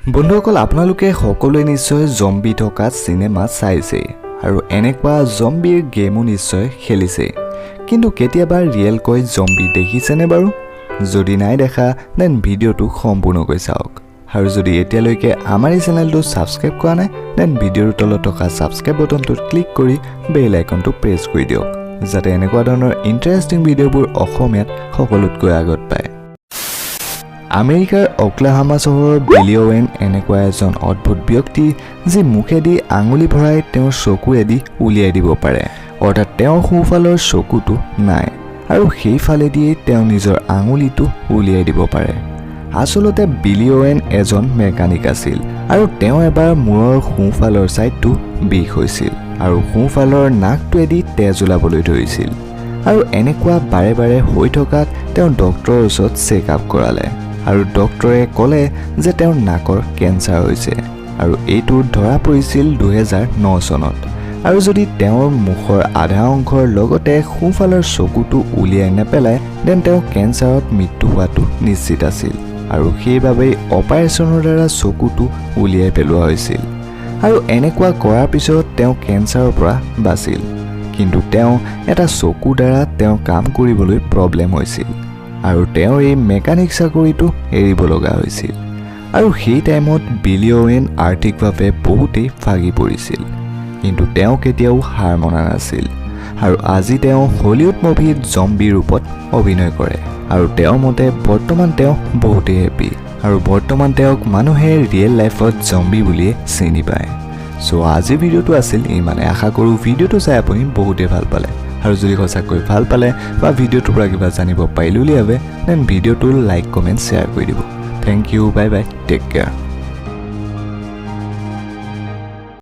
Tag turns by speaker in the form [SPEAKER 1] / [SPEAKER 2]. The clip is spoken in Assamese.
[SPEAKER 1] বন্ধুসকল আপোনালোকে সকলোৱে নিশ্চয় জম্বি থকা সিনেমা চাইছে আৰু এনেকুৱা জম্বিৰ গেমো নিশ্চয় খেলিছে কিন্তু কেতিয়াবা ৰিয়েল কৈ জম্বি দেখিছেনে বাৰু যদি নাই দেখা দেন ভিডিওটো সম্পূৰ্ণকৈ চাওক আৰু যদি এতিয়ালৈকে আমাৰ এই চেনেলটো সাবস্ক্ৰাইব কৰা নাই দেন ভিডিওৰ তলত থকা সাবস্ক্ৰাইব বাটনটো ক্লিক কৰি বেল আইকনটো প্ৰেছ কৰি দিয়ক যাতে এনেকুৱা ধৰণৰ ইন্টাৰেষ্টিং ভিডিওবোৰ অসমীয়াত সকলোতকৈ আগত পায় আমেৰিকাৰ অক্লাহামা চহৰৰ বিলি ওৱেন এনেকুৱা এজন অদ্ভুত ব্যক্তি যি মুখেদি আঙুলি ভৰাই তেওঁৰ চকুৰেদি উলিয়াই দিব পাৰে অৰ্থাৎ তেওঁৰ সোঁফালৰ চকুটো নাই আৰু সেইফালেদি তেওঁ নিজৰ আঙুলিটো উলিয়াই দিব পাৰে আসলতে বিলি ওৱেন এজন মেকানিক আছিল আৰু তেওঁ এবাৰ মূৰৰ সোঁফালৰ সাইডটো বিষ হৈছিল আৰু সোঁফালৰ নাকটোৱেদি তেজ ওলাবলৈ ধৰিছিল আৰু এনেকুৱা বাৰে বাৰে হৈ থকাত তেওঁ ডক্টৰৰ ওচৰত চেকআপ কৰালে আৰু ডক্টৰে ক'লে যে তেওঁৰ নাকৰ কেঞ্চাৰ হৈছে আৰু এইটো ধৰা পৰিছিল 2009 চনত আৰু যদি তেওঁৰ মুখৰ আধা অংশৰ লগতে সোঁফালৰ চকুটো উলিয়াই নেপেলায় দেন তেওঁ কেঞ্চাৰত মৃত্যু হোৱাটো নিশ্চিত আছিল আৰু সেইবাবে অপাৰেশ্যনৰ দ্বাৰা চকুটো উলিয়াই পেলোৱা হৈছিল আৰু এনেকুৱা কৰাৰ পিছত তেওঁ কেঞ্চাৰৰ পৰা বাচিল কিন্তু তেওঁ এটা চকু দ্বাৰা তেওঁ কাম কৰিবলৈ প্ৰব্লেম হৈছিল আৰু তেওঁ এই মেকানিক চাকৰিটো এৰিব লগা হৈছিল আৰু সেই টাইমত বিলি ওৱেন আৰ্থিকভাৱে বহুতেই ফাগি পৰিছিল কিন্তু তেওঁ কেতিয়াও হাৰ মনা নাছিল আৰু আজি তেওঁ হলিউড মুভিত জম্বি ৰূপত অভিনয় কৰে আৰু তেওঁৰ মতে বৰ্তমান তেওঁ বহুতেই হেপি আৰু বৰ্তমান তেওঁক মানুহে ৰিয়েল লাইফত জম্বি বুলিয়ে চিনি পায় সো আজি ভিডিওটো আছিল ইমানে আশা কৰোঁ ভিডিওটো চাই আপুনি বহুতেই ভাল পালে আৰু যদি সঁচাকৈ ভাল পালে বা ভিডিওটোৰ পৰা কিবা জানিব পাৰিলে উলিয়াবে দেন ভিডিওটো লাইক কমেণ্ট শ্বেয়াৰ কৰি দিব thank you bye bye take care